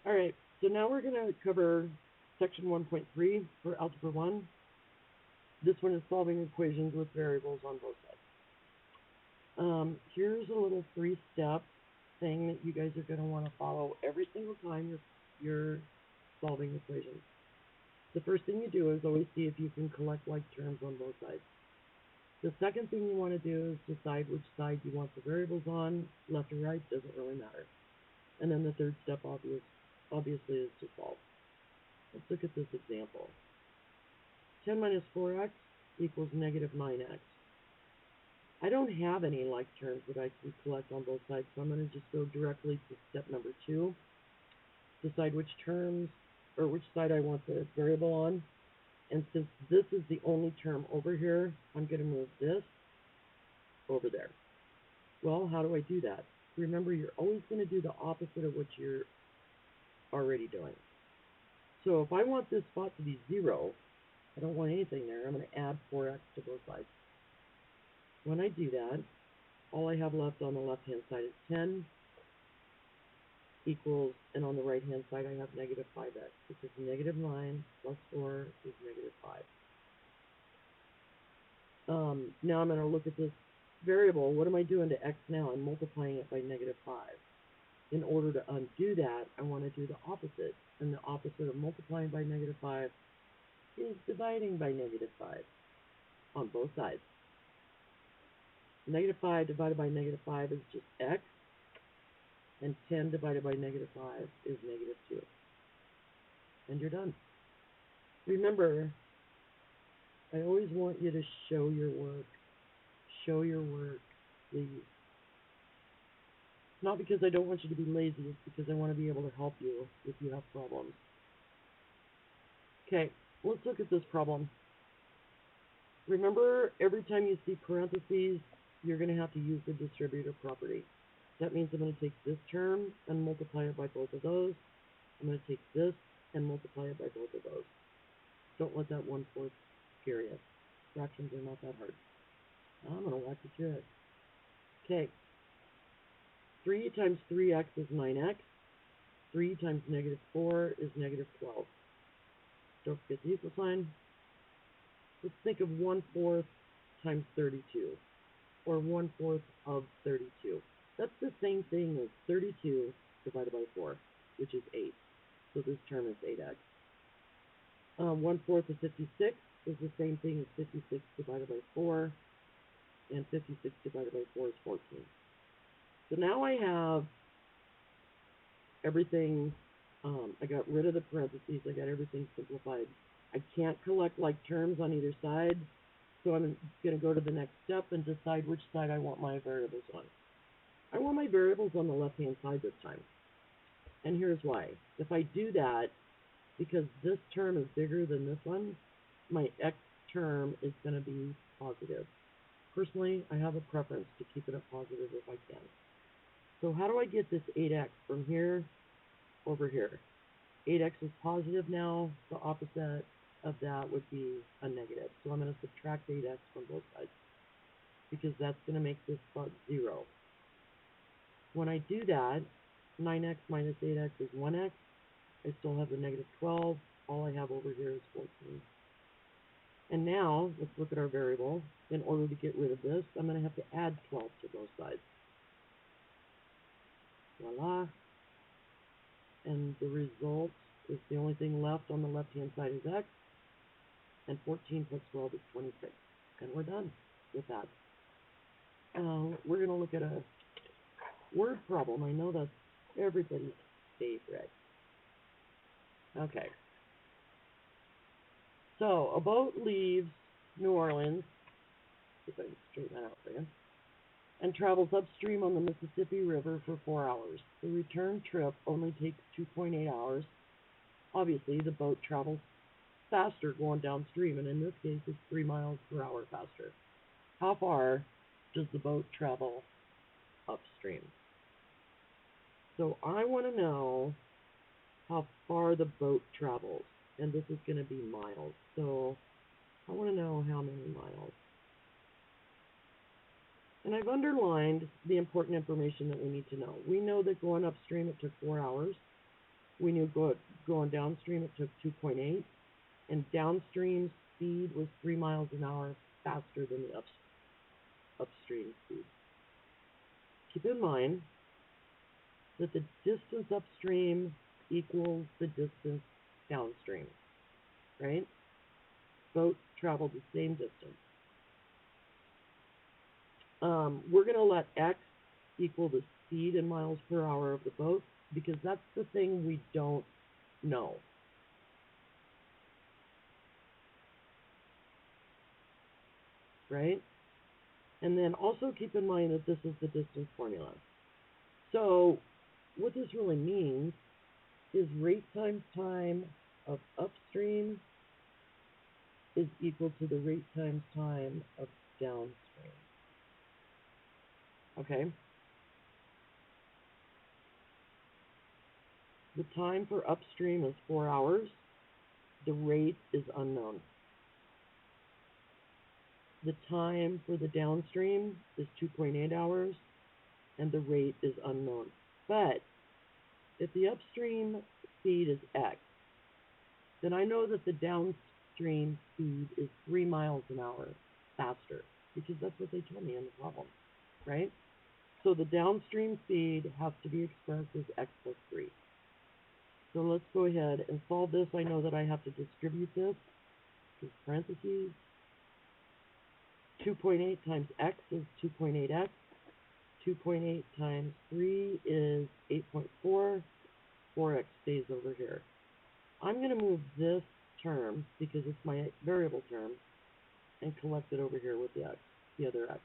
All right, so now we're going to cover section 1.3 for Algebra 1. This one is solving equations with variables on both sides. Here's a little 3-step thing that you guys are going to want to follow every single time you're solving equations. The first thing you do is always see if you can collect like terms on both sides. The second thing you want to do is decide which side you want the variables on, left or right, doesn't really matter. And then the third step obviously is to solve. Let's look at this example. 10 minus 4x equals negative 9x. I don't have any like terms that I can collect on both sides, so I'm going to just go directly to step number 2. Decide which terms or which side I want the variable on. And since this is the only term over here, I'm going to move this over there. Well, how do I do that? Remember, you're always going to do the opposite of what you're already doing. So if I want this spot to be 0, I don't want anything there. I'm going to add 4x to both sides. When I do that, all I have left on the left-hand side is 10 equals, and on the right-hand side I have negative 5x, because negative 9 plus 4 is negative 5. Now I'm going to look at this variable. What am I doing to x now? I'm multiplying it by negative 5. In order to undo that, I want to do the opposite. And the opposite of multiplying by negative 5 is dividing by negative 5 on both sides. Negative 5 divided by negative 5 is just x, and 10 divided by negative 5 is negative 2. And you're done. Remember, I always want you to show your work. Show your work, please. Not because I don't want you to be lazy, it's because I want to be able to help you if you have problems. Okay, let's look at this problem. Remember, every time you see parentheses, you're going to have to use the distributive property. That means I'm going to take this term and multiply it by both of those. I'm going to take this and multiply it by both of those. Don't let that 1/4 scare you. Fractions are not that hard. I'm going to walk you through it. Okay. 3 times 3x is 9x. 3 times negative 4 is negative 12. Don't forget the equal sign. Let's think of 1/4 times 32, or 1/4 of 32. That's the same thing as 32 divided by 4, which is 8. So this term is 8x. 1/4 of 56 is the same thing as 56 divided by 4, and 56 divided by 4 is 14. So now I have everything, I got rid of the parentheses, I got everything simplified. I can't collect like terms on either side, so I'm going to go to the next step and decide which side I want my variables on. I want my variables on the left-hand side this time. And here's why. If I do that, because this term is bigger than this one, my x term is going to be positive. Personally, I have a preference to keep it a positive if I can. So how do I get this 8x from here over here? 8x is positive now. The opposite of that would be a negative. So I'm going to subtract 8x from both sides, because that's going to make this spot 0. When I do that, 9x minus 8x is 1x. I still have the negative 12. All I have over here is 14. And now, let's look at our variable. In order to get rid of this, I'm going to have to add 12 to both sides. Voila. And the result is the only thing left on the left-hand side is x. And 14 plus 12 is 26. And we're done with that. We're going to look at a word problem. I know that's everybody's favorite. Okay. So, a boat leaves New Orleans, if I can straighten that out for you, and travels upstream on the Mississippi River for 4 hours. The return trip only takes 2.8 hours. Obviously, the boat travels faster going downstream, and in this case, it's 3 miles per hour faster. How far does the boat travel upstream? So I want to know how far the boat travels, and this is going to be miles. So I want to know how many miles. And I've underlined the important information that we need to know. We know that going upstream it took 4 hours. We knew going downstream it took 2.8, and downstream speed was 3 miles an hour faster than the upstream speed. Keep in mind that the distance upstream equals the distance downstream, right? Boats travel the same distance. We're going to let x equal the speed in miles per hour of the boat because that's the thing we don't know. Right? And then also keep in mind that this is the distance formula. So what this really means is rate times time of upstream is equal to the rate times time of downstream. Okay? The time for upstream is 4 hours. The rate is unknown. The time for the downstream is 2.8 hours, and the rate is unknown. But if the upstream speed is x, then I know that the downstream speed is 3 miles an hour faster, because that's what they told me in the problem, right? So the downstream speed has to be expressed as x plus 3. So let's go ahead and solve this. I know that I have to distribute this, with parentheses. 2.8 times x is 2.8x. 2.8 times 3 is 8.4. 4x stays over here. I'm going to move this term, because it's my variable term, and collect it over here with the x, the other x.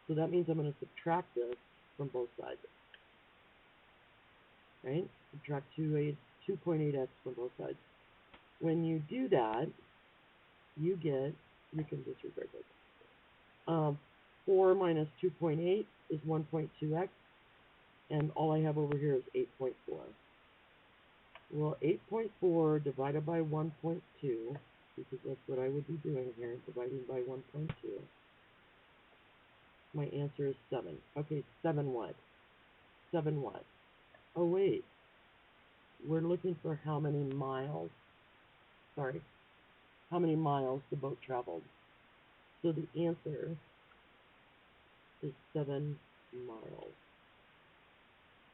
So that means I'm going to subtract this from both sides. Right? Subtract 2.8x from both sides. When you do that, you get, you can disregard this. 4 minus 2.8 is 1.2x, and all I have over here is 8.4. Well, 8.4 divided by 1.2, because that's what I would be doing here, dividing by 1.2. My answer is 7. Okay, 7 what? 7 what? Oh, wait. We're looking for how many miles, how many miles the boat traveled. So the answer is 7 miles.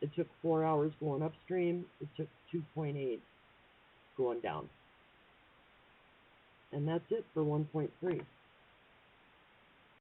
It took 4 hours going upstream. It took 2.8 going down. And that's it for 1.3.